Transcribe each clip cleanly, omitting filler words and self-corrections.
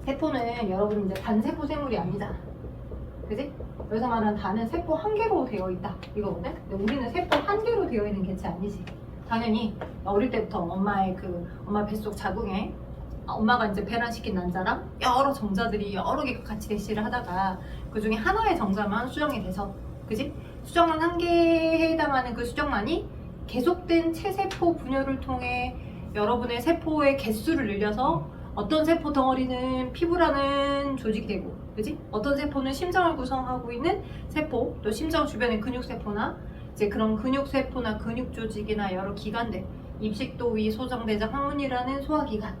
세포는 여러분 이제 단세포 생물이 아니잖아. 그지? 여기서 말하는 단은 세포 한 개로 되어 있다 이거거든? 근데 우리는 세포 한 개로 되어 있는 개체 아니지. 당연히 어릴 때부터 엄마 뱃속 자궁에 엄마가 이제 배란시킨 난자랑 여러 정자들이 여러 개가 같이 대시를 하다가 그 중에 하나의 정자만 수정이 돼서, 그지? 수정란 한 개에 해당하는 그 수정란이 계속된 체세포 분열을 통해 여러분의 세포의 개수를 늘려서 어떤 세포 덩어리는 피부라는 조직이 되고, 그지? 어떤 세포는 심장을 구성하고 있는 세포, 또 심장 주변의 근육세포나 이제 그런 근육세포나 근육조직이나 여러 기관들, 입식도위, 소정대장, 항문이라는 소화기관,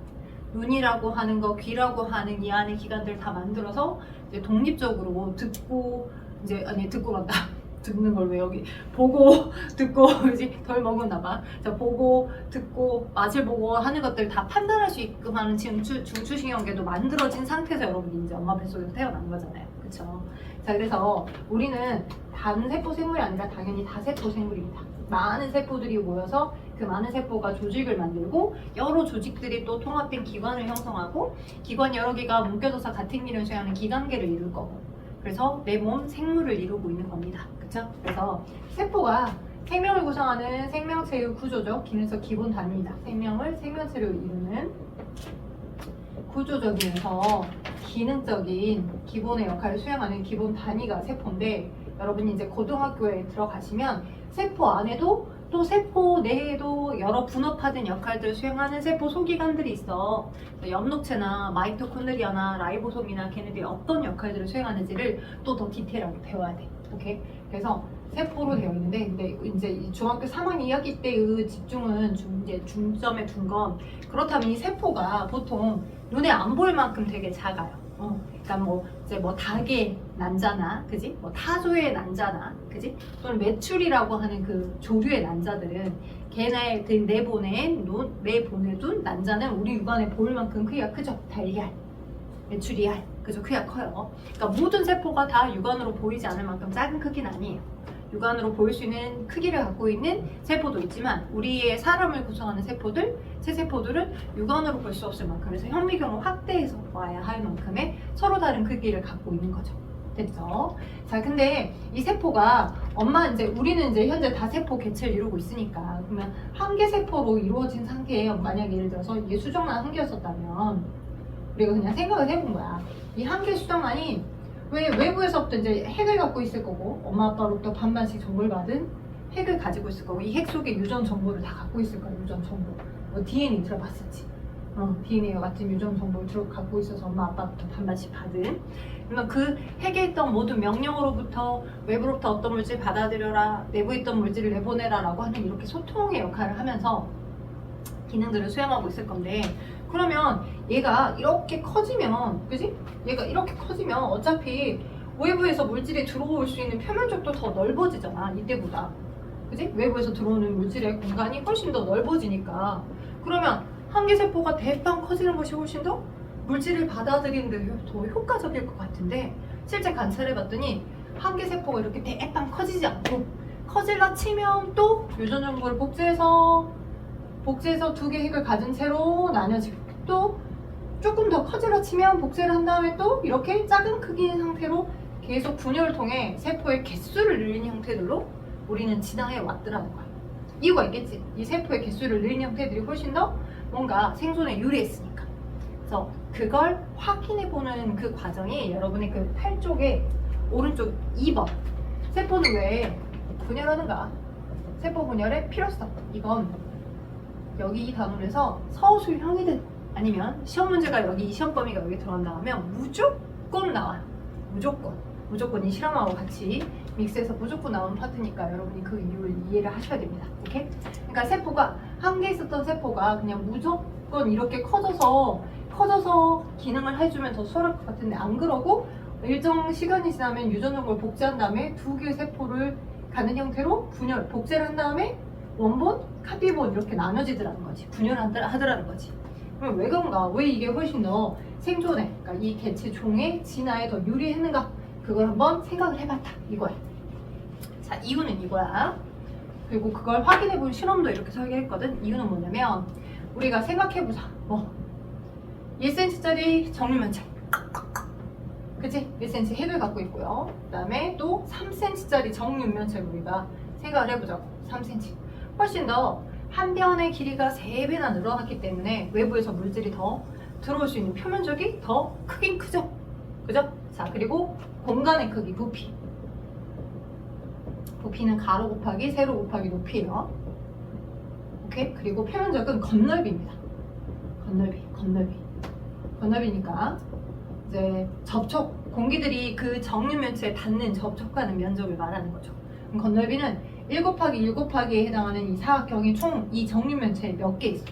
눈이라고 하는 거, 귀라고 하는 이 안의 기관들 다 만들어서 이제 독립적으로 듣고, 이제 아니 듣고 간다. 듣는 걸 왜 여기 보고 듣고 이제 덜 먹었나 봐. 자, 보고 듣고 맛을 보고 하는 것들 다 판단할 수 있게끔 하는 지금 중추신경계도 만들어진 상태에서 여러분이 이제 엄마 뱃속에서 태어난 거잖아요. 그쵸? 자, 그래서 우리는 단세포 생물이 아니라 당연히 다세포 생물입니다. 많은 세포들이 모여서 그 많은 세포가 조직을 만들고 여러 조직들이 또 통합된 기관을 형성하고 기관 여러 개가 묶여져서 같은 기능을 수행하는 기관계를 이룰 거고, 그래서 내 몸 생물을 이루고 있는 겁니다. 그쵸? 그래서 세포가 생명을 구성하는 생명체의 구조적 기능적 기본 단위이다. 생명체로 이루는 구조적이면서 기능적인 기본의 역할을 수행하는 기본 단위가 세포인데, 여러분이 이제 고등학교에 들어가시면 세포 안에도 또 세포 내에도 여러 분업화된 역할들을 수행하는 세포 소기관들이 있어. 엽록체나 마이토콘드리아나 라이보솜이나 걔네들이 어떤 역할들을 수행하는지를 또 더 디테일하게 배워야 돼. 오케이? 그래서 세포로 되어 있는데, 근데 이제 중학교 3학년 2학기 때의 집중은 이제 중점에 둔 건, 그렇다면 이 세포가 보통 눈에 안 보일 만큼 되게 작아요. 그러니까 뭐 이제 뭐 닭의 난자나, 그지? 뭐 타조의 난자나, 그지? 또는 메추리라고 하는 그 조류의 난자들은 걔네들 내보내 둔 난자는 우리 육안에 보일 만큼 크기가 크죠. 달걀, 메추리알, 그죠? 크기가 커요. 그러니까 모든 세포가 다 육안으로 보이지 않을 만큼 작은 크기는 아니에요. 육안으로 보일 수 있는 크기를 갖고 있는 세포도 있지만 우리의 사람을 구성하는 세포들, 체세포들은 육안으로 볼 수 없을 만큼, 그래서 현미경을 확대해서 봐야 할 만큼의 서로 다른 크기를 갖고 있는 거죠. 됐죠? 자, 근데 이 세포가 우리는 이제 현재 다세포 개체를 이루고 있으니까, 그러면 한 개 세포로 이루어진 상태에 만약 예를 들어서 이게 수정란 한 개였었다면 우리가 그냥 생각을 해본 거야. 이 한 개 수정란이 왜 외부에서부터 이제 핵을 갖고 있을 거고, 엄마 아빠로부터 반반씩 정보를 받은 핵을 가지고 있을 거고, 이 핵 속에 유전 정보를 다 갖고 있을 거야. 유전 정보. 뭐 DNA 들어봤었지. DNA와 같은 유전 정보를 갖고 있어서 엄마 아빠부터 반반씩 받은. 그러면 그 핵에 있던 모든 명령으로부터 외부로부터 어떤 물질 받아들여라, 내부에 있던 물질을 내보내라 라고 하는 이렇게 소통의 역할을 하면서 기능들을 수행하고 있을 건데, 그러면 얘가 이렇게 커지면, 그지? 얘가 이렇게 커지면 어차피 외부에서 물질이 들어올 수 있는 표면적도 더 넓어지잖아, 이때보다. 그지? 외부에서 들어오는 물질의 공간이 훨씬 더 넓어지니까. 그러면 한 개 세포가 대빵 커지는 것이 훨씬 더 물질을 받아들이는 데 더 효과적일 것 같은데, 실제 관찰해봤더니 한 개 세포가 이렇게 대빵 커지지 않고, 커질라 치면 또 유전 정보를 복제해서 두 개 핵을 가진 채로 나뉘어지고, 또 조금 더 커질라 치면 복제를 한 다음에 또 이렇게 작은 크기의 상태로 계속 분열을 통해 세포의 개수를 늘린 형태들로 우리는 진화해 왔더라는 거야. 이유가 있겠지. 이 세포의 개수를 늘린 형태들이 훨씬 더 뭔가 생존에 유리했으니까. 그래서 그걸 확인해보는 그 과정이 여러분의 그 팔 쪽에 오른쪽 2번, 세포는 왜 분열하는가? 세포 분열의 필요성. 이건 여기 이 단원에서 서술형이든 아니면 시험 문제가 여기, 시험 범위가 여기 들어간다 하면 무조건 나와요. 무조건 이 실험하고 같이 믹스해서 무조건 나오는 파트니까 여러분이 그 이유를 이해를 하셔야 됩니다. 오케이? 그러니까 세포가 한 개 있었던 세포가 그냥 무조건 이렇게 커져서 기능을 해주면 더 수월할 것 같은데, 안 그러고 일정 시간이 지나면 유전 정보를 복제한 다음에 두 개의 세포를 가는 형태로 복제를 한 다음에 원본, 카피본 이렇게 나눠지더라는 거지. 분열하더라는 거지. 그럼 왜 그런가? 왜 이게 훨씬 더 생존에, 그러니까 이 개체 종의 진화에 더 유리했는가? 그걸 한번 생각을 해봤다. 이거야. 자, 이유는 이거야. 그리고 그걸 확인해본 실험도 이렇게 설계했거든. 이유는 뭐냐면, 우리가 생각해보자. 1cm짜리 정육면체. 그치? 1cm 핵을 갖고 있고요. 그 다음에 또 3cm짜리 정육면체를 우리가 생각을 해보자고. 3cm. 훨씬 더 한 변의 길이가 3배나 늘어났기 때문에 외부에서 물질이 더 들어올 수 있는 표면적이 더 크긴 크죠? 그죠? 자, 그리고 공간의 크기, 부피. 부피는 가로 곱하기 세로 곱하기 높이에요. 오케이? 그리고 표면적은 건널비입니다. 건널비니까 이제 접촉, 공기들이 그 정육면체에 닿는 접촉하는 면적을 말하는 거죠. 그럼 건널비는 1 곱하기 1 곱하기에 해당하는 이 사각형이 총 이 정육면체에 몇 개 있어?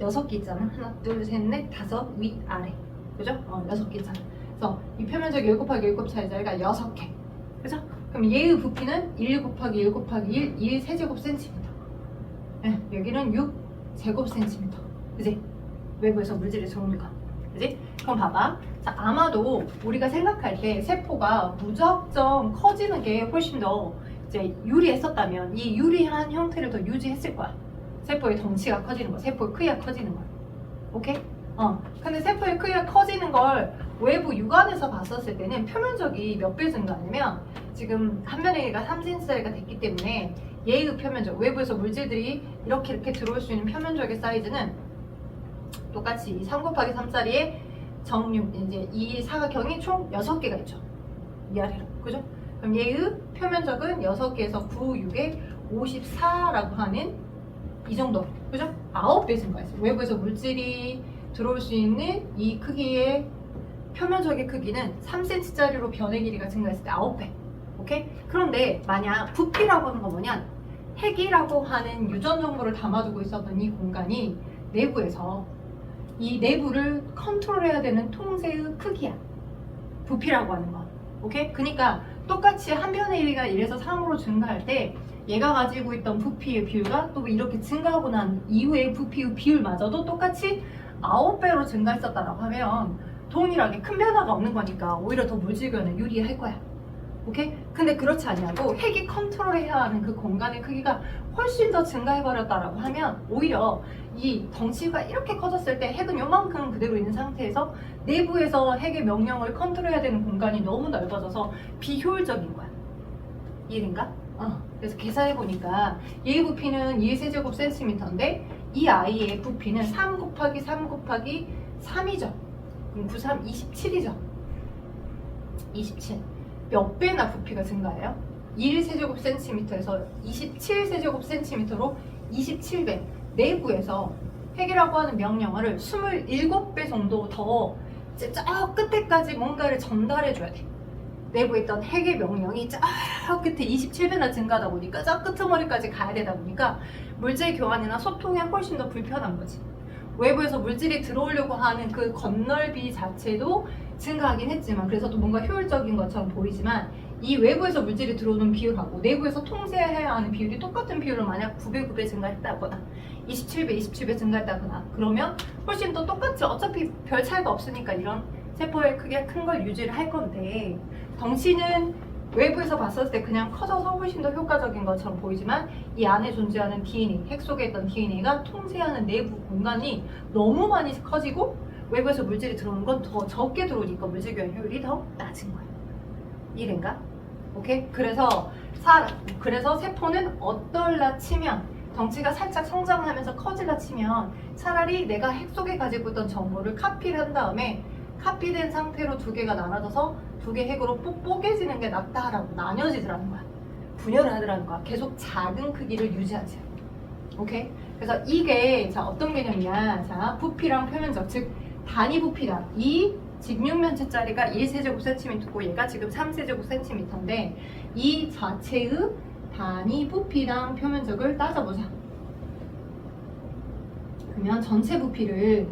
6개 있잖아. 하나, 둘, 셋, 넷, 다섯, 위, 아래. 그죠? 6개 있잖아. 그래서 이 표면적 1 곱하기 1 곱차의 자리가 6개. 그죠? 그럼 얘의 부피는 1 곱하기 1 곱하기 1 세제곱 센티미터. 네, 여기는 6 제곱 센티미터. 그지? 외부에서 물질이 들어오니까. 그지? 그럼 봐봐. 자, 아마도 우리가 생각할 때 세포가 무작정 커지는 게 훨씬 더 이제 유리했었다면 이 유리한 형태를 더 유지했을 거야. 세포의 덩치가 커지는 거, 세포의 크기가 커지는 거. 오케이? 근데 세포의 크기가 커지는 걸 외부 육안에서 봤었을 때는 표면적이 몇 배 증가하냐면 지금 한 변의 길이가 3cm짜리가 됐기 때문에 얘의 표면적, 외부에서 물질들이 이렇게 들어올 수 있는 표면적의 사이즈는 똑같이 3 곱하기 3짜리의 정육, 이제 이 사각형이 총 6개가 있죠. 위아래로. 그죠? 그럼 얘의 표면적은 6개에서 9, 6에 54라고 하는 이 정도. 그죠? 9배 증가했어요. 외부에서 물질이 들어올 수 있는 이 크기의 표면적의 크기는 3cm짜리로 변의 길이가 증가했을 때 9배. 오케이? 그런데 만약 부피라고 하는 건 뭐냐? 핵이라고 하는 유전 정보를 담아두고 있었던 이 공간이 내부에서 이 내부를 컨트롤해야 되는 통세의 크기야. 부피라고 하는 건. 오케이? 그러니까 똑같이 한 변의 길이가 1에서 3으로 증가할 때 얘가 가지고 있던 부피의 비율과 또 이렇게 증가하고 난 이후의 부피의 비율마저도 똑같이 9배로 증가했었다라고 하면 동일하게 큰 변화가 없는 거니까 오히려 더 물질교환에 유리할 거야. 오케이? 근데 그렇지 않냐고 핵이 컨트롤해야 하는 그 공간의 크기가 훨씬 더 증가해버렸다라고 하면 오히려 이 덩치가 이렇게 커졌을 때 핵은 요만큼 그대로 있는 상태에서 내부에서 핵의 명령을 컨트롤해야 되는 공간이 너무 넓어져서 비효율적인 거야. 이해된가? 그래서 계산해보니까 얘의 부피는 2세제곱 센티미터인데 이 아이의 부피는 3 곱하기 3 곱하기 3이죠. 그럼 9, 3, 27이죠. 27. 몇 배나 부피가 증가해요? 1세제곱 센티미터에서 27세제곱 센티미터로 27배. 내부에서 핵이라고 하는 명령어를 27배 정도 더 저 끝에까지 뭔가를 전달해줘야 돼. 내부에 있던 핵의 명령이 저 끝에 27배나 증가하다 보니까 저 끄트머리까지 가야 되다 보니까 물질 교환이나 소통이 훨씬 더 불편한 거지. 외부에서 물질이 들어오려고 하는 그 건널비 자체도 증가하긴 했지만 그래서 또 뭔가 효율적인 것처럼 보이지만 이 외부에서 물질이 들어오는 비율하고 내부에서 통제해야 하는 비율이 똑같은 비율로 만약 9배 9배 증가했다거나 27배 27배 증가했다거나 그러면 훨씬 더 똑같이 어차피 별 차이가 없으니까 이런 세포의 크기가 큰 걸 유지를 할 건데 덩치는 외부에서 봤을 때 그냥 커져서 훨씬 더 효과적인 것처럼 보이지만 이 안에 존재하는 DNA, 핵 속에 있던 DNA가 통제하는 내부 공간이 너무 많이 커지고 외부에서 물질이 들어오는 건 더 적게 들어오니까 물질 교환 효율이 더 낮은 거예요. 이해된가? 오케이? 그래서 세포는 어떨라 치면 덩치가 살짝 성장하면서 커질라 치면 차라리 내가 핵 속에 가지고 있던 정보를 카피를 한 다음에 카피된 상태로 두 개가 나눠져서 두 개 핵으로 뽀개지는 게 낫다라고 나뉘어지더라는 거야. 분열을 하더라는 거야. 계속 작은 크기를 유지하지. 오케이? 그래서 이게 자 어떤 개념이냐? 자 부피랑 표면적 즉 단위 부피랑 이 직육면체짜리가 1세제곱센티미터고 얘가 지금 3세제곱센티미터인데 이 자체의 단위 부피랑 표면적을 따져보자. 그러면 전체 부피를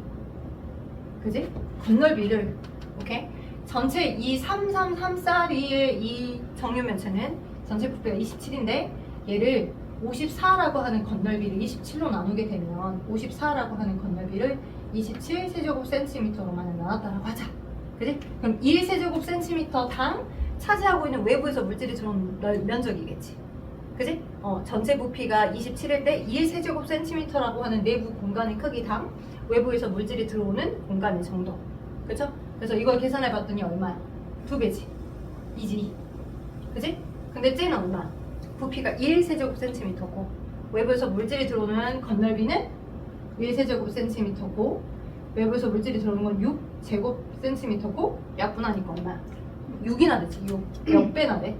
그지? 건널비를 오케이? 전체 이 333짜리의 이 정육면체는 전체 부피가 27인데 얘를 54라고 하는 건널비를 27로 나누게 되면 54라고 하는 건널비를 27세제곱센티미터로만 나눴다라고 하자. 그지? 그럼 1세제곱센티미터당 차지하고 있는 외부에서 물질이 들어온 면적이겠지. 그지? 전체 부피가 27일 때 1세제곱센티미터라고 하는 내부 공간의 크기당 외부에서 물질이 들어오는 공간의 정도. 그쵸? 그래서 이걸 계산해 봤더니 얼마야? 2배지. 2지. 그치? 근데 쟤는 얼마? 부피가 1세제곱센티미터고 외부에서 물질이 들어오는 건널비는 1세제곱센티미터고 외부에서 물질이 들어오는 건 6제곱센티미터고 약분하니까 얼마야? 6이나 되지. 6. 몇 배나 돼?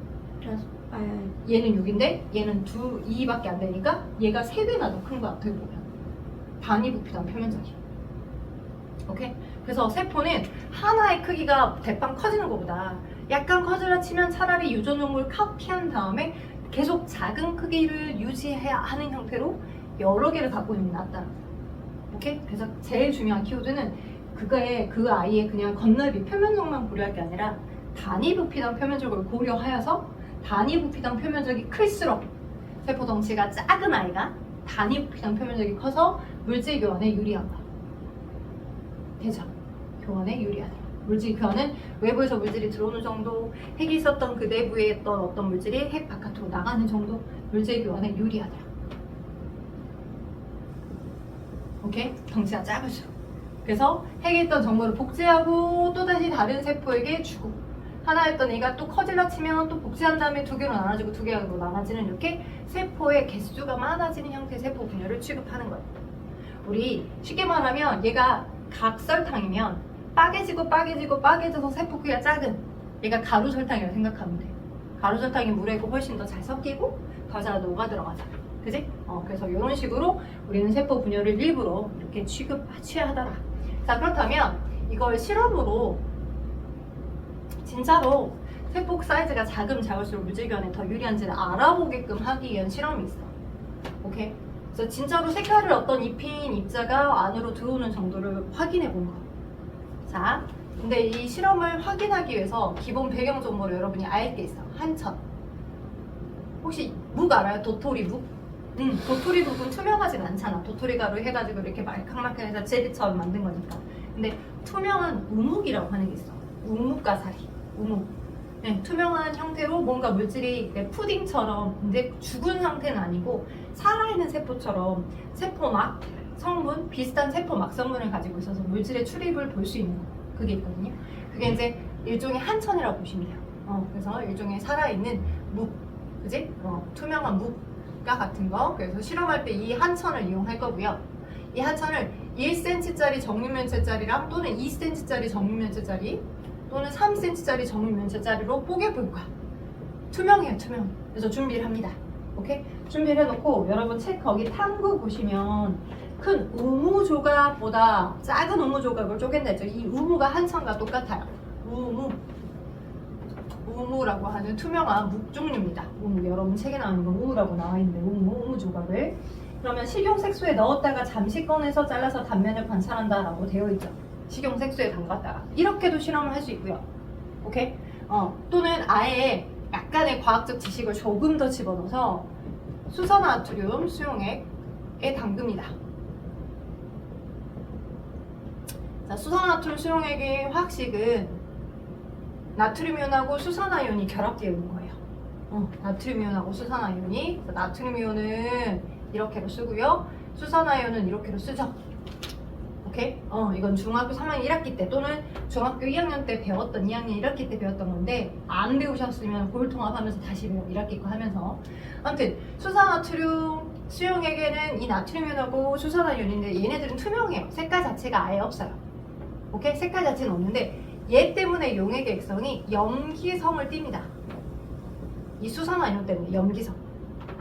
얘는 6인데 얘는 2밖에 안 되니까 얘가 3배나 더 큰 거야. 어떻게 보면 단위 부피당 표면적이. 오케이? 그래서 세포는 하나의 크기가 대빵 커지는 것보다 약간 커지라 치면 차라리 유전용을 카피한 다음에 계속 작은 크기를 유지해야 하는 형태로 여러 개를 갖고 있는 게 낫다. 오케이? 그래서 제일 중요한 키워드는 그 아이의 그냥 건널비 표면적만 고려할 게 아니라 단위 부피당 표면적을 고려하여서 단위 부피당 표면적이 클수록 세포 덩치가 작은 아이가 단위 부피당 표면적이 커서 물질 교환에 유리한다. 되죠? 교환에 유리하다. 물질 교환은 외부에서 물질이 들어오는 정도, 핵이 있었던 그 내부에 있던 어떤 물질이 핵 바깥으로 나가는 정도, 물질 교환에 유리하다. 오케이? 덩치가 작을수록. 그래서 핵에 있던 정보를 복제하고 또다시 다른 세포에게 주고 하나였던 애가 또 커질라 치면 또 복제한 다음에 2개로 나눠지고 2개로 나눠지는 이렇게 세포의 개수가 많아지는 형태의 세포 분열을 취급하는 거예요. 우리 쉽게 말하면 얘가 각설탕이면 빠개져서 세포 크기가 작은 얘가 가루설탕이라고 생각하면 돼. 가루설탕이 물에 훨씬 더 잘 섞이고 더 잘 녹아 들어가잖아. 그지? 그래서 이런 식으로 우리는 세포 분열을 일부러 이렇게 취하더라. 자, 그렇다면 이걸 실험으로 진짜로 세포 사이즈가 작을수록 물질 교환에 더 유리한지를 알아보게끔 하기 위한 실험이 있어. 오케이? 그래서 진짜로 색깔을 어떤 입힌 입자가 안으로 들어오는 정도를 확인해 본 거. 자, 근데 이 실험을 확인하기 위해서 기본 배경 정보를 여러분이 알 게 있어. 한천. 혹시 묵 알아요? 도토리 묵? 도토리 묵은 투명하진 않잖아. 도토리 가루 해가지고 이렇게 말캉말캉해서 젤리처럼 만든 거니까. 근데 투명한 우묵이라고 하는 게 있어. 우묵가사리. 우묵. 네, 투명한 형태로 뭔가 물질이 푸딩처럼, 근데 죽은 상태는 아니고 살아있는 세포처럼 세포막 성분, 비슷한 세포막 성분을 가지고 있어서 물질의 출입을 볼 수 있는 거. 그게 있거든요. 그게 이제 일종의 한천이라고 보시면 돼요. 그래서 일종의 살아있는 묵, 그지? 투명한 묵가 같은 거. 그래서 실험할 때 이 한천을 이용할 거고요. 이 한천을 1cm짜리 정육면체짜리랑 또는 2cm짜리 정육면체짜리 또는 3cm짜리 정육면체짜리로 뽀개볼 거야. 투명해요, 투명. 그래서 준비를 합니다. 오케이? 준비를 해놓고 여러분 책 거기 탐구 보시면 큰 우무 조각보다 작은 우무 조각을 쪼갠다 했죠. 이 우무가 한천과 똑같아요. 우무라고 하는 투명한 묵 종류입니다. 우무, 여러분 책에 나오는 건 우무라고 나와 있는데 우무 조각을 그러면 식용색소에 넣었다가 잠시 꺼내서 잘라서 단면을 관찰한다 라고 되어 있죠. 식용색소에 담갔다가 이렇게도 실험을 할 수 있고요. 오케이? 또는 아예 약간의 과학적 지식을 조금 더 집어넣어서 수산화트륨 수용액에 담급니다. 자, 수산화트륨 수용액의 화학식은 나트륨이온하고 수산화이온이 결합되어 있는 거예요. 나트륨이온하고 수산화이온이, 나트륨이온은 이렇게로 쓰고요. 수산화이온은 이렇게로 쓰죠. 오케이? 이건 중학교 3학년 1학기 때 또는 중학교 2학년 때 배웠던 2학년 1학기 때 배웠던 건데 안 배우셨으면 골통합하면서 다시 배워 1학기 거 하면서 아무튼 수산화트륨 수용액에는 이 나트륨이온하고 수산화이온인데 얘네들은 투명해요. 색깔 자체가 아예 없어요. 오케이? 색깔 자체는 없는데 얘 때문에 용액의 액성이 염기성을 띱니다. 이 수산화이온 때문에 염기성.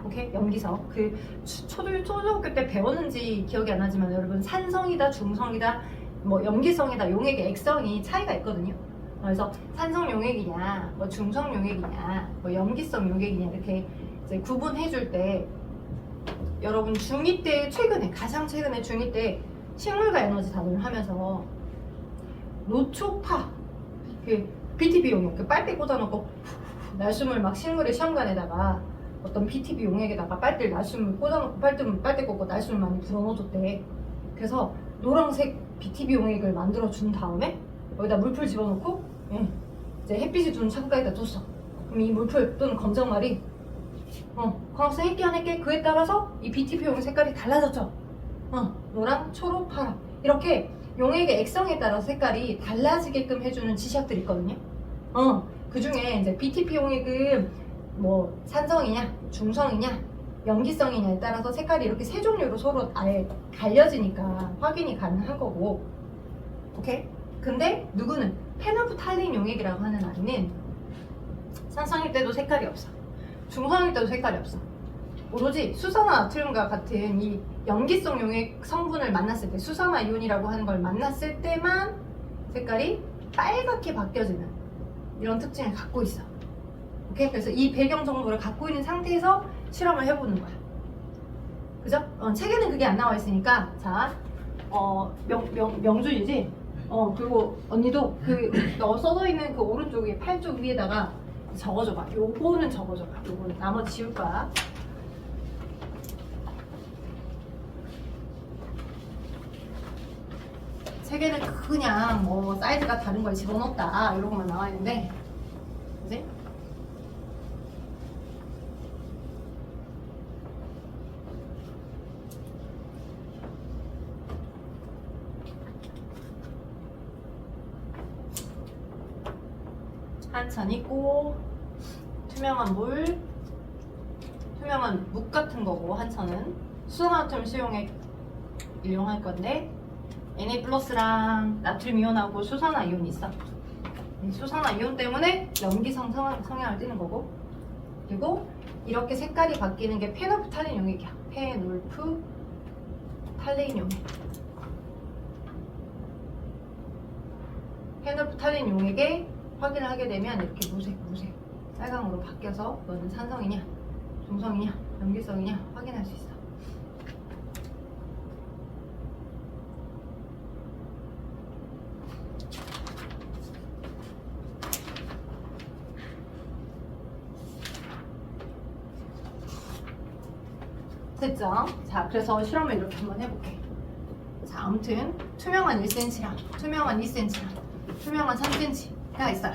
오케이? 염기성. 그 초등학교 때 배웠는지 기억이 안 나지만 여러분 산성이다, 중성이다, 뭐 염기성이다, 용액의 액성이 차이가 있거든요. 그래서 산성 용액이냐, 뭐 중성 용액이냐, 뭐 염기성 용액이냐 이렇게 이제 구분해 줄 때 여러분 중2 때 가장 최근에 중2 때 식물과 에너지 단원을 하면서 노초파 그 BTB 용액 그 빨대 꽂아놓고 날숨을 막 식물의 시험관에다가 어떤 BTB 용액에다가 빨대를 날숨을 꽂아놓고 빨대 꽂고 날숨을 많이 불어넣어줬대. 그래서 노란색 BTB 용액을 만들어 준 다음에 여기다 물풀 집어넣고 이제 햇빛이 주는 창가에다 뒀어. 그럼 이 물풀 또는 검정말이 광합성 했게 안 했게 그에 따라서 이 BTB 용액 색깔이 달라졌죠. 노랑, 초록, 파랑 이렇게 용액의 액성에 따라서 색깔이 달라지게끔 해주는 지시약들이 있거든요. 그 중에 이제 BTP 용액은 뭐 산성이냐, 중성이냐, 염기성이냐에 따라서 색깔이 이렇게 세 종류로 서로 아예 갈려지니까 확인이 가능한 거고. 오케이? 근데 누구는 페놀프탈린 용액이라고 하는 아이는 산성일 때도 색깔이 없어. 중성일 때도 색깔이 없어. 오로지 수산화 나트륨과 같은 이 염기성 용액 성분을 만났을 때, 수산화 이온이라고 하는 걸 만났을 때만 색깔이 빨갛게 바뀌어지는 이런 특징을 갖고 있어. 오케이? 그래서 이 배경 정보를 갖고 있는 상태에서 실험을 해보는 거야. 그죠? 책에는 그게 안 나와 있으니까, 자, 명준이지? 그리고 언니도 너 써져 있는 그 오른쪽에 팔 쪽 위에다가 적어줘봐. 요거는 적어줘봐. 요거는 나머지 지울 거야. 책에는 그냥 뭐 사이즈가 다른 걸 집어넣었다 이런 것만 나와 있는데, 그지? 한찬 있고, 투명한 묵 같은 거고, 한찬은 수산화나트륨 수용액 이용할 건데, Na 플러스랑 나트륨 이온하고 수산화 이온이 있어. 이 수산화 이온 때문에 염기성 성향을 띠는 거고, 그리고 이렇게 색깔이 바뀌는 게 페놀프탈린 용액이야. 페놀프탈린 용액. 페놀프탈린 용액에 확인을 하게 되면 이렇게 무색, 빨강으로 바뀌어서 너는 산성이냐, 중성이냐, 염기성이냐 확인할 수 있어. 됐죠? 자, 그래서 실험을 이렇게 한번 해볼게. 자, 아무튼 투명한 1cm랑 투명한 2cm랑 투명한 3cm가 있어요.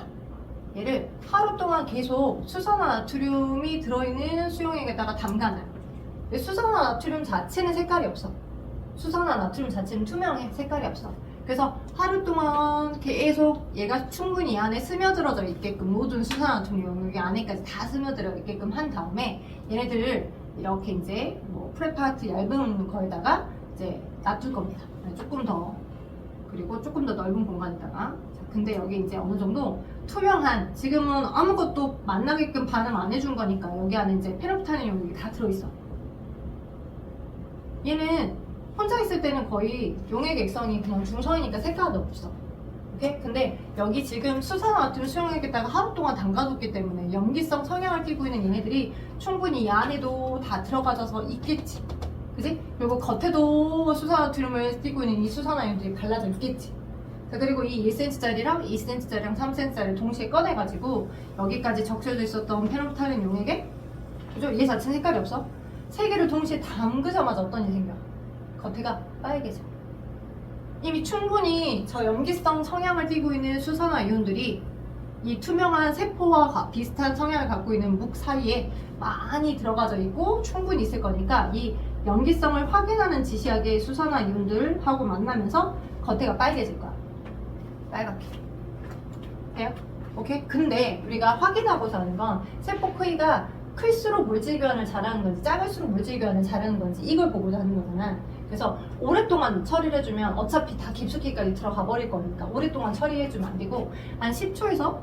얘를 하루 동안 계속 수산화나트륨이 들어있는 수용액에다가 담가놔요. 근데 수산화나트륨 자체는 색깔이 없어. 수산화나트륨 자체는 투명해. 색깔이 없어. 그래서 하루 동안 계속 얘가 충분히 이 안에 스며들어져 있게끔, 모든 수산화나트륨 여기 안에까지 다 스며들어 있게끔 한 다음에 얘네들을 이렇게 이제 뭐 프레파트 얇은 거에다가 이제 놔둘 겁니다. 조금 더, 그리고 조금 더 넓은 공간에다가. 자, 근데 여기 이제 어느 정도 투명한, 지금은 아무것도 만나게끔 반응 안 해준 거니까 여기 안에 이제 페놀프탈린 용액이 다 들어있어. 얘는 혼자 있을 때는 거의 용액 액성이 그냥 중성이니까 색깔도 없어. 오케이? 근데 여기 지금 수산화나트륨 수용액에다가 하루 동안 담가뒀기 때문에 염기성 성향을 띠고 있는 얘네들이 충분히 이 안에도 다 들어가져서 있겠지. 그지? 그리고 겉에도 수산화나트륨을 띠고 있는 이 수산화이온들이 발라져 있겠지. 자, 그리고 이 1cm짜리랑 2cm짜리랑 3cm짜리를 동시에 꺼내가지고 여기까지 적셔져 있었던 페놀프탈린 용액에, 그죠? 얘 자체는 색깔이 없어. 세 개를 동시에 담그자마자 어떤 일이 생겨? 겉에가 빨개져. 이미 충분히 저 염기성 성향을 띠고 있는 수산화 이온들이 이 투명한 세포와 비슷한 성향을 갖고 있는 묵 사이에 많이 들어가져 있고 충분히 있을 거니까 이 염기성을 확인하는 지시약의 수산화 이온들하고 만나면서 겉에가 빨개질 거야. 빨갛게. 돼요? 오케이? 근데 우리가 확인하고자 하는 건 세포 크기가 클수록 물질 교환을 잘하는 건지 작을수록 물질 교환을 잘하는 건지 이걸 보고자 하는 거잖아. 그래서 오랫동안 처리를 해주면 어차피 다 깊숙이까지 들어가 버릴 거니까 오랫동안 처리해주면 안 되고 한 10초에서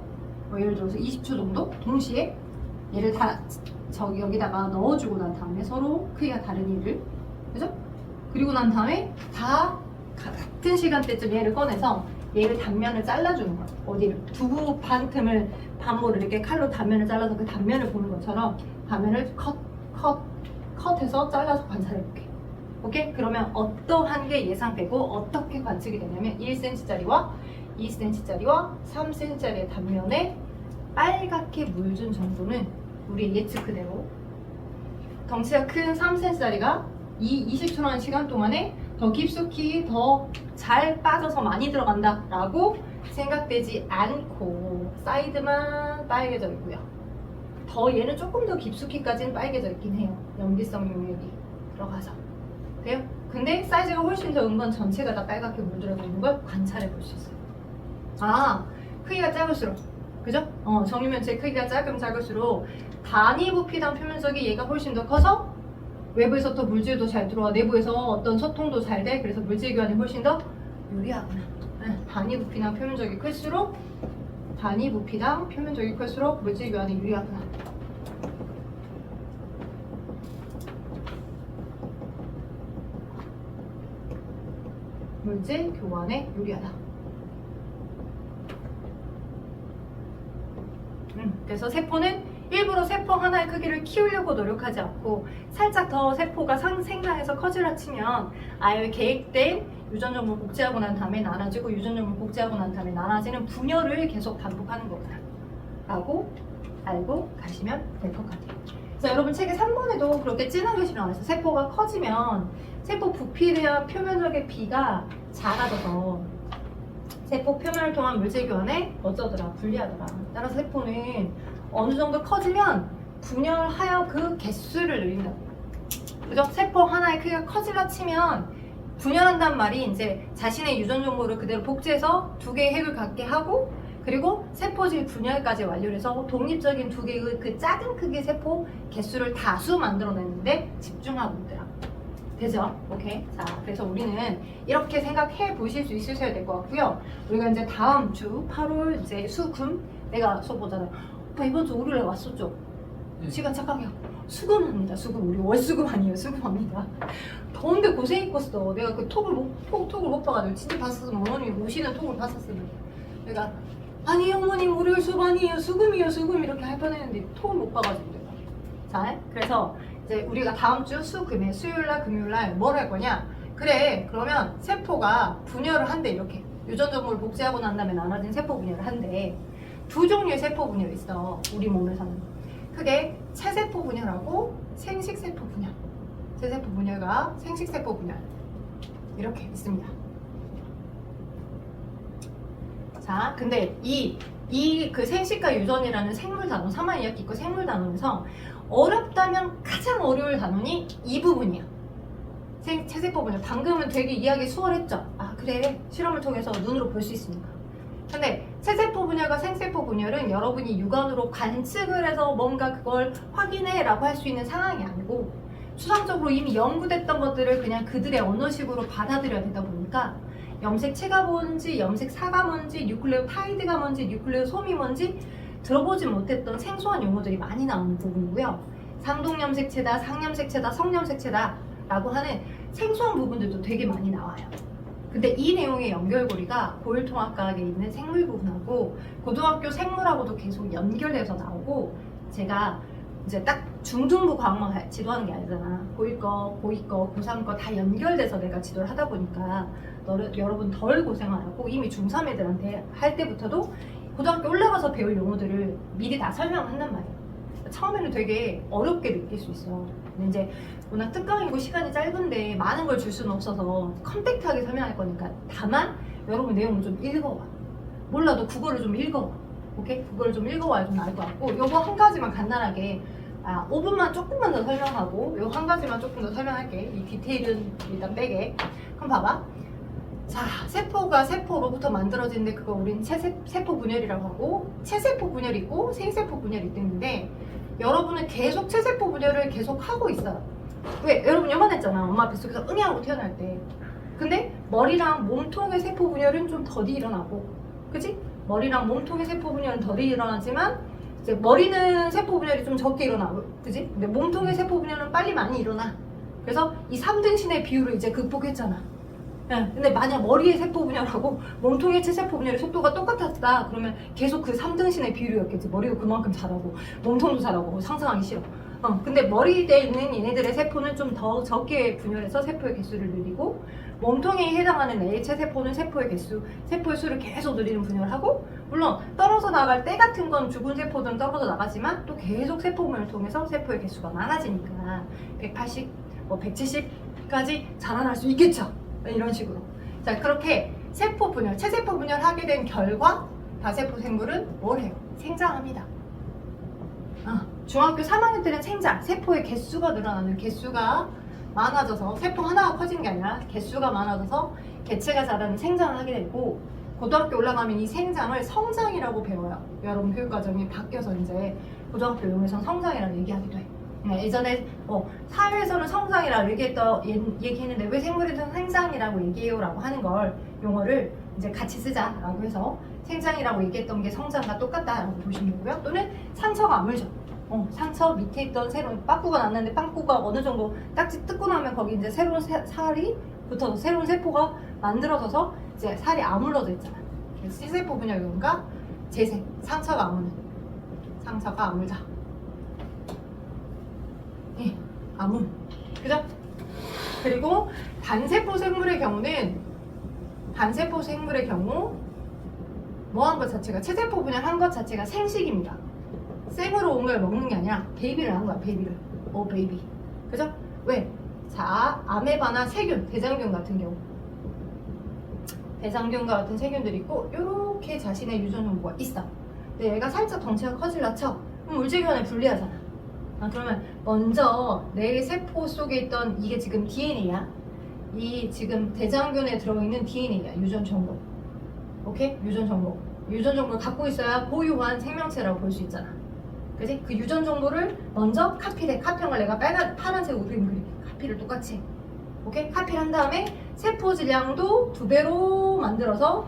뭐 예를 들어서 20초 정도 동시에 얘를 다 저기 여기다가 넣어주고 난 다음에 서로 크기가 다른 얘를, 그죠? 그리고 난 다음에 다 같은 시간대쯤 얘를 꺼내서 얘를 단면을 잘라주는 거야. 어디를? 두부 반 틈을 반모를 이렇게 칼로 단면을 잘라서 그 단면을 보는 것처럼 단면을 컷해서 잘라서 관찰해볼게. 오케이? 그러면 어떠한 게 예상되고 어떻게 관측이 되냐면 1cm짜리와 2cm짜리와 3cm짜리의 단면에 빨갛게 물든 정도는 우리 예측 그대로 덩치가 큰 3cm짜리가 이 20초라는 시간 동안에 더 깊숙이 더 잘 빠져서 많이 들어간다 라고 생각되지 않고 사이드만 빨개져 있고요. 더 얘는 조금 더 깊숙이까지는 빨개져 있긴 해요. 염기성 용액이 들어가서. 돼요? 근데 사이즈가 훨씬 적은 건 전체가 다 빨갛게 물들어져 있는 걸 관찰해 볼 수 있어요. 아, 크기가 작을수록, 그죠? 정유면체의 크기가 작을수록 단위 부피당 표면적이 얘가 훨씬 더 커서 외부에서 더 물질도 잘 들어와, 내부에서 어떤 소통도 잘 돼. 그래서 물질 교환이 훨씬 더 유리하구나. 단위 부피당 표면적이 클수록 물질 교환이 유리하구나. 물질 교환에 유리하다. 그래서 세포는 일부러 세포 하나의 크기를 키우려고 노력하지 않고 살짝 더 세포가 생장해서 커지라 치면 아예 계획된 유전적물 복제하고 난 다음에 나눠지고 유전적물 복제하고 난 다음에 나눠지는 분열을 계속 반복하는 거구나 라고 알고 가시면 될 것 같아요. 그래서 여러분 책에 3번에도 그렇게 진한 글씨로 나와있어요. 세포가 커지면 세포 부피와 표면적의 비가 작아져서 세포 표면을 통한 물질 교환에 어쩌더라? 불리하더라. 따라서 세포는 어느 정도 커지면 분열하여 그 개수를 늘린다고. 그죠? 세포 하나의 크기가 커지라 치면 분열한단 말이 이제 자신의 유전 정보를 그대로 복제해서 두 개의 핵을 갖게 하고 그리고 세포질 분열까지 완료를 해서 독립적인 두 개의 그 작은 크기의 세포 개수를 다수 만들어내는데 집중하고 있더라. 되죠? 오케이. 자, 그래서 우리는 이렇게 생각해 보실 수 있으셔야 될 것 같고요. 우리가 이제 다음 주 8월 이제 수금 내가 수업 보잖아요. 오빠 이번 주 월요일에 왔었죠? 네. 시간 착각해요. 수금합니다. 수금. 우리 월수금 아니에요. 수금합니다. 더운데 고생했었어. 내가 그 톡을 못 봐가지고 진짜 봤었으면 어머님이 오시는 톡을 봤었으면 내가 아니 어머님 월요일 수업 아니에요. 수금이에요. 수금 이렇게 할 뻔했는데 톡을 못 봐가지고 내가. 자, 그래서 이제 우리가 다음 주 수금에 수요일날 금요일날 뭘 할 거냐? 그래, 그러면 세포가 분열을 한대. 이렇게 유전적물을 복제하고 난 다음에 나눠진 세포 분열을 한대. 두 종류의 세포 분열이 있어. 우리 몸에서는 크게 체세포 분열하고 생식세포 분열. 체세포 분열과 생식세포 분열 이렇게 있습니다. 자, 근데 이 그 생식과 유전이라는 생물 단원 3화 2학기 있고 생물 단원에서 어렵다면 가장 어려울 단원이 이 부분이야. 체세포 분열. 방금은 되게 이해하기 수월했죠? 아, 그래. 실험을 통해서 눈으로 볼 수 있으니까. 근데 체세포 분열과 생세포 분열은 여러분이 육안으로 관측을 해서 뭔가 그걸 확인해 라고 할 수 있는 상황이 아니고 추상적으로 이미 연구됐던 것들을 그냥 그들의 언어식으로 받아들여야 되다 보니까 염색체가 뭔지, 염색사가 뭔지, 뉴클레오타이드가 뭔지, 뉴클레오솜이 뭔지 들어보지 못했던 생소한 용어들이 많이 나오는 부분이고요. 상동염색체다, 상염색체다, 성염색체다 라고 하는 생소한 부분들도 되게 많이 나와요. 근데 이 내용의 연결고리가 고일통합과학에 있는 생물 부분하고 고등학교 생물하고도 계속 연결돼서 나오고 제가 이제 딱 중등부 과학만 지도하는 게 아니잖아. 고1 거, 고2 거, 고3 거 다 연결돼서 내가 지도를 하다 보니까 여러분 덜 고생하라고 이미 중3 애들한테 할 때부터도 고등학교 올라가서 배울 용어들을 미리 다 설명을 한단 말이에요. 처음에는 되게 어렵게 느낄 수 있어. 근데 이제 워낙 특강이고 시간이 짧은데 많은 걸 줄 수는 없어서 컴팩트하게 설명할 거니까 다만 여러분 내용을 좀 읽어와. 몰라도 국어를 좀 읽어와. 오케이? 국어를 좀 읽어와야 좀 알 것 같고 요거 한 가지만 간단하게 5분만 조금만 더 설명하고 요 한 가지만 조금 더 설명할게. 이 디테일은 일단 빼게. 그럼 봐봐. 자, 세포가 세포로부터 만들어지는데 그거 우린 세포 분열이라고 하고 체세포 분열이 있고 생세포 분열이 있는데 여러분은 계속 체세포 분열을 계속 하고 있어요. 왜? 여러분 요만했잖아. 엄마 뱃속에서 응애하고 태어날 때. 근데 머리랑 몸통의 세포 분열은 좀 더디 일어나고 그치? 머리랑 몸통의 세포 분열은 더디 일어나지만 이제 머리는 세포 분열이 좀 적게 일어나고 그치? 근데 몸통의 세포 분열은 빨리 많이 일어나. 그래서 이 3등신의 비율을 이제 극복했잖아. 근데 만약 머리의 세포 분열하고 몸통의 체세포 분열의 속도가 똑같았다 그러면 계속 그 3등신의 비율이었겠지. 머리도 그만큼 자라고 몸통도 자라고 상상하기 싫어. 근데 머리에 있는 얘네들의 세포는 좀 더 적게 분열해서 세포의 개수를 늘리고 몸통에 해당하는 애의 체세포는 세포의 수를 계속 늘리는 분열을 하고 물론 떨어져 나갈 때 같은 건 죽은 세포들은 떨어져 나가지만 또 계속 세포 분열을 통해서 세포의 개수가 많아지니까 180, 170까지 자라날 수 있겠죠. 이런 식으로. 자, 그렇게 세포 분열, 체세포 분열하게 된 결과 다세포 생물은 뭘 해요? 생장합니다. 중학교 3학년 때는 생장, 세포의 개수가 늘어나는 개수가 많아져서 세포 하나가 커지는 게 아니라 개수가 많아져서 개체가 자라는 생장을 하게 되고 고등학교 올라가면 이 생장을 성장이라고 배워요. 여러분 교육과정이 바뀌어서 이제 고등학교 용어에서는 성장이라고 얘기하기도 해. 예전에 사회에서는 성장이라고 얘기했는데 왜 생물에서는 생장이라고 얘기해요라고 하는 걸 용어를 이제 같이 쓰자라고 해서 생장이라고 얘기했던 게 성장과 똑같다라고 보시면 되고요. 또는 상처가 아물죠. 상처 밑에 있던 새로운 빠꾸가 났는데 빠꾸가 어느 정도 딱지 뜯고 나면 거기 이제 새로운 살이 붙어서 새로운 세포가 만들어져서 이제 살이 아물러져 있잖아. 그래서 C세포 분열균과 재생, 상처가 아물자. 예, 아물. 그죠? 그리고 단세포 생물의 경우는 뭐 한 것 자체가 체세포 분열한 것 자체가 생식입니다. 생으로 온 걸 먹는 게 아니라 베이비를 한 거야. 베이비를. 베이비. 그죠? 왜? 자, 아메바나 세균, 대장균 같은 경우 대장균과 같은 세균들이 있고 이렇게 자신의 유전 정보가 있어. 근데 얘가 살짝 덩치가 커질라 쳐. 그럼 물질견에 분리하잖아. 그러면 먼저 내 세포 속에 있던 이게 지금 DNA야. 이 지금 대장균에 들어있는 DNA야. 유전 정보. 오케이? 유전 정보를 갖고 있어야 고유한 생명체라고 볼 수 있잖아. 그지? 그 유전 정보를 먼저 카피를 내가 파란색으로 그린 카피를 똑같이. 오케이? 카피를 한 다음에 세포 질량도 2배로 만들어서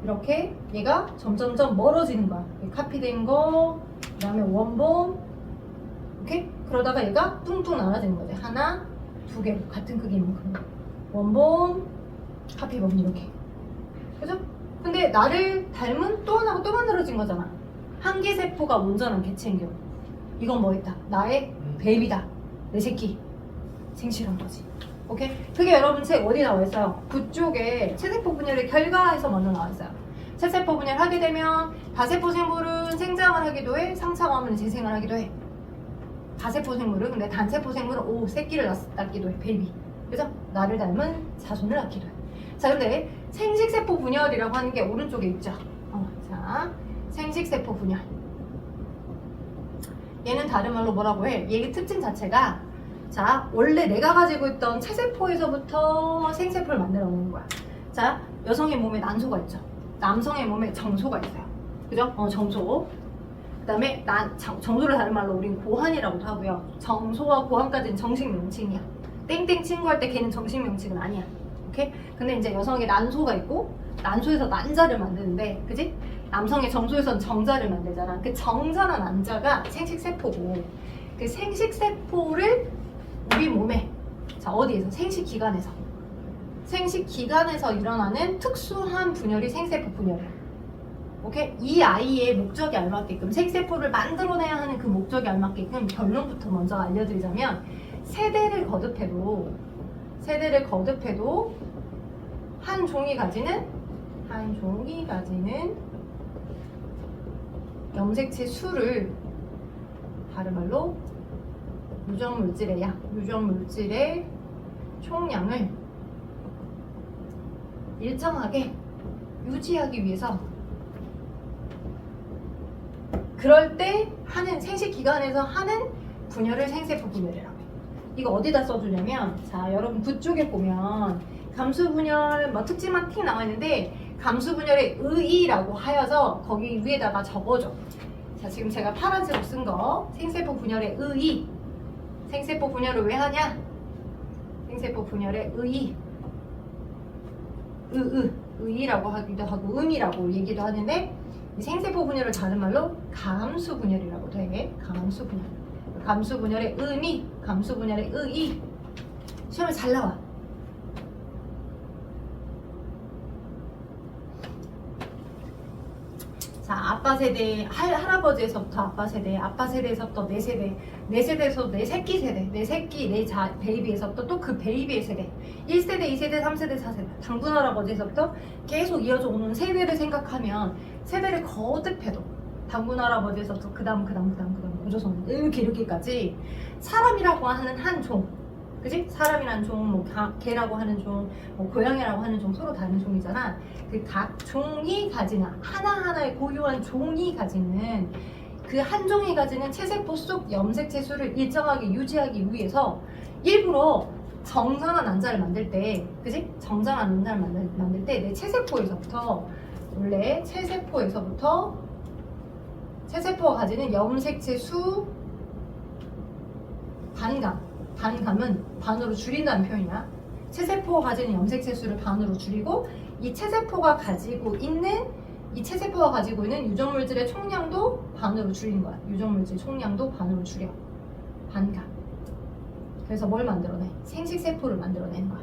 이렇게 얘가 점점점 멀어지는 거야. 카피된 거, 그 다음에 원본. 오케이? 그러다가 얘가 뚱뚱 나눠지는 거지. 하나, 2개 같은 크기만큼. 원본, 카피본 이렇게. 그죠? 근데 나를 닮은 또 하나가 또 만들어진 거잖아. 한개 세포가 온전한 개체인 경우. 이건 뭐였다? 나의 베이비다. 내 새끼. 생실한 거지. 오케이? 그게 여러분 책 어디 나와 있어요? 그쪽에 체세포 분열의 결과에서 먼저 나와 있어요. 체세포 분열 하게 되면 다세포 생물은 생장을 하기도 해. 상처가 오면 재생을 하기도 해. 다세포 생물은 근데 단세포 생물은 새끼를 낳기도 해. 베이비. 그죠? 나를 닮은 자손을 낳기도 해. 자, 근데 생식세포 분열이라고 하는 게 오른쪽에 있죠. 자, 생식세포 분열. 얘는 다른 말로 뭐라고 해? 얘의 특징 자체가 자, 원래 내가 가지고 있던 체세포에서부터 생세포를 만들어 놓는 거야. 자, 여성의 몸에 난소가 있죠. 남성의 몸에 정소가 있어요. 그죠? 정소. 그 다음에 정소를 다른 말로 우린 고환이라고도 하고요. 정소와 고환까지는 정식 명칭이야. 땡땡 친구 할 때 걔는 정식 명칭은 아니야. 오케이? 근데 이제 여성의 난소가 있고 난소에서 난자를 만드는데, 그지? 남성의 정소에서는 정자를 만들잖아. 그 정자나 난자가 생식세포고, 그 생식세포를 우리 몸에, 자, 어디에서? 생식기관에서 일어나는 특수한 분열이 생세포 분열이야. 오케이? 이 아이의 목적에 알맞게끔, 생세포를 만들어내야 하는 그 목적에 알맞게끔 결론부터 먼저 알려드리자면, 세대를 거듭해도 한 종이 가지는 염색체 수를 다른 말로 유전물질의 총량을 일정하게 유지하기 위해서 그럴 때 하는 생식기관에서 하는 분열을 생세포 분열이라고 해. 이거 어디다 써주냐면, 자, 여러분 그쪽에 보면 감수분열 특징만 틱 나와 있는데 감수분열의 의의라고 하여서 거기 위에다가 적어줘. 자, 지금 제가 파란색으로 쓴 거 생세포 분열의 의의. 생세포 분열을 왜 하냐? 생세포 분열의 의의. 의의라고 하기도 하고 의미라고 얘기도 하는데, 이 생세포 분열을 다른 말로 감수분열이라고도 해. 감수분열의 의미, 감수분열의 의의. 시험에 잘 나와. 자, 아빠 세대, 할아버지에서부터 아빠 세대에서부터 내 세대에서부터 내 새끼 세대, 베이비에서부터 또 그 베이비의 세대, 1세대, 2세대, 3세대, 4세대, 당군 할아버지에서부터 계속 이어져 오는 세대를 생각하면, 세대를 거듭해도 당군 할아버지에서부터 그 다음 고조선 이렇게까지 사람이라고 하는 한 종, 그지? 사람이라는 종, 개라고 하는 종, 고양이라고 하는 종, 서로 다른 종이잖아. 그 각 종이 가지는, 하나하나의 고유한 종이 가지는 그 한 종이 가지는 체세포 속 염색체 수를 일정하게 유지하기 위해서 일부러 정상한 난자를 만들 때, 그지? 정상한 난자를 만들 때 내 체세포에서부터 원래 체세포가 가지는 염색체 수 반감은 반으로 줄인다는 표현이야. 체세포가 가지는 염색체 수를 반으로 줄이고 이 체세포가 가지고 있는 유전물질의 총량도 반으로 줄이는 거야. 유전물질 총량도 반으로 줄여. 반감. 그래서 뭘 만들어내? 생식세포를 만들어내는 거야.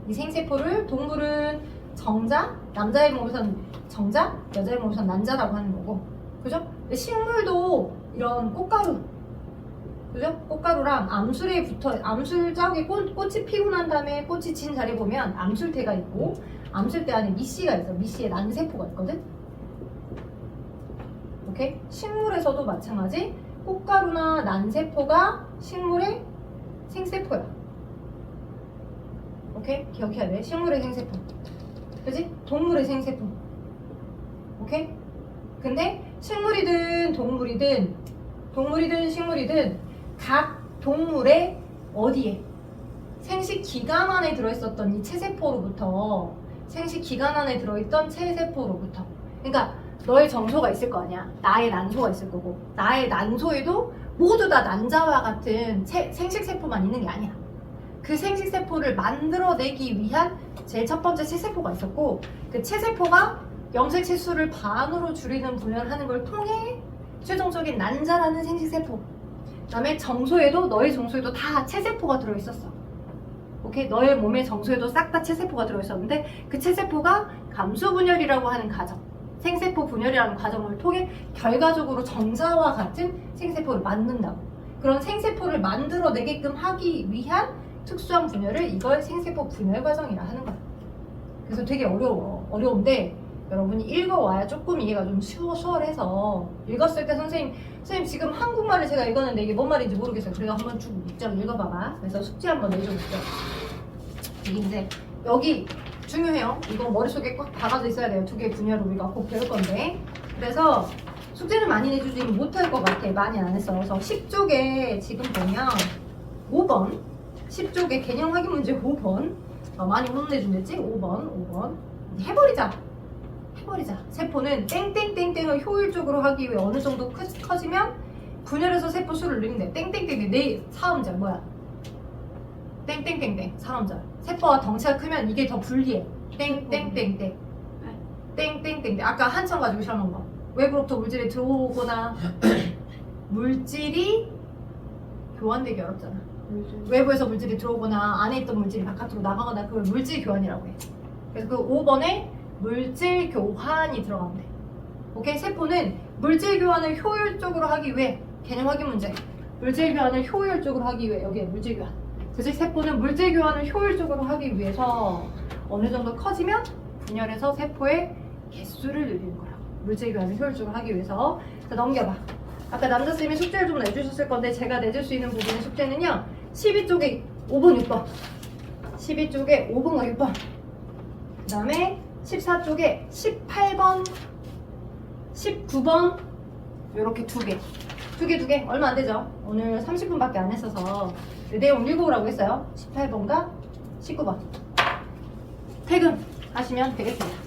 이 생세포를 동물은 정자, 남자의 몸에선 정자, 여자의 몸에선 난자라고 하는 거고, 그죠? 근데 식물도 이런 꽃가루, 그죠? 꽃가루랑 암술에 암술자국에 꽃이 피고 난 다음에 꽃이 진 자리에 보면 암술대가 있고, 암술대 안에 미씨가 있어. 미씨에 난세포가 있거든? 오케이? 식물에서도 마찬가지. 꽃가루나 난세포가 식물의 생세포야. 오케이? 기억해야 돼. 식물의 생세포. 그지? 동물의 생세포. 오케이? 근데 식물이든 식물이든 각 동물의 어디에? 생식기관 안에 들어있었던 이 체세포로부터 그러니까 너의 정소가 있을 거 아니야. 나의 난소가 있을 거고 나의 난소에도 모두 다 난자와 같은 생식세포만 있는 게 아니야. 그 생식세포를 만들어내기 위한 제일 첫 번째 체세포가 있었고 그 체세포가 염색체 수를 반으로 줄이는 분열을 하는 걸 통해 최종적인 난자라는 생식세포, 그 다음에 정소에도 너의 정소에도 다 체세포가 들어있었어. 오케이? 너의 몸의 정소에도 싹 다 체세포가 들어있었는데 그 체세포가 감수분열이라고 하는 과정, 생세포 분열이라는 과정을 통해 결과적으로 정자와 같은 생세포를 만든다고. 그런 생세포를 만들어내게끔 하기 위한 특수한 분열을 이걸 생세포 분열 과정이라 하는 거야. 그래서 되게 어려운데 여러분이 읽어와야 조금 이해가 좀 수월해서 읽었을 때 선생님 지금 한국말을 제가 읽었는데 이게 뭔 말인지 모르겠어요. 그래서 한번 쭉 문장 읽어봐봐. 그래서 숙제 한번 내줘볼게요. 이제 여기 중요해요. 이거 머릿속에 꽉 박아져 있어야 돼요. 두 개의 분열을 우리가 꼭 배울 건데. 그래서 숙제를 많이 내주지 못할 것 같아. 많이 안 했어. 그래서 10쪽에 지금 보면 5번 10쪽에 개념 확인 문제 5번 많이 못 내준댔지? 5번 해버리자. 세포는 땡땡땡땡을 효율적으로 하기 위해 어느 정도 커지면 분열해서 세포 수를 늘린대. 땡땡땡땡 내 사음절 뭐야? 땡땡땡땡 사음절. 세포가 덩치가 크면 이게 더 불리해. 땡땡땡땡 아까 한참 가지고 시험한 거. 외부로부터 물질이 들어오거나 물질이 교환되기 어렵잖아. 외부에서 물질이 들어오거나 안에 있던 물질이 바깥으로 나가거나 그걸 물질 교환이라고 해. 그래서 그 5번에 물질 교환이 들어가면 돼. 오케이? 세포는 물질 교환을 효율적으로 하기 위해 개념 확인 문제. 물질 교환을 효율적으로 하기 위해 여기에 물질 교환. 그래서 세포는 물질 교환을 효율적으로 하기 위해서 어느 정도 커지면 분열해서 세포의 개수를 늘리는 거야. 물질 교환을 효율적으로 하기 위해서. 자, 넘겨봐. 아까 남자쌤이 숙제를 좀 내주셨을 건데 제가 내줄 수 있는 부분의 숙제는요. 12쪽에 5번, 6번. 12쪽에 5번과 6번. 그 다음에 14쪽에 18번, 19번 이렇게 두 개 얼마 안 되죠? 오늘 30분밖에 안 했어서 내용 읽어오라고 했어요. 18번과 19번 퇴근하시면 되겠습니다.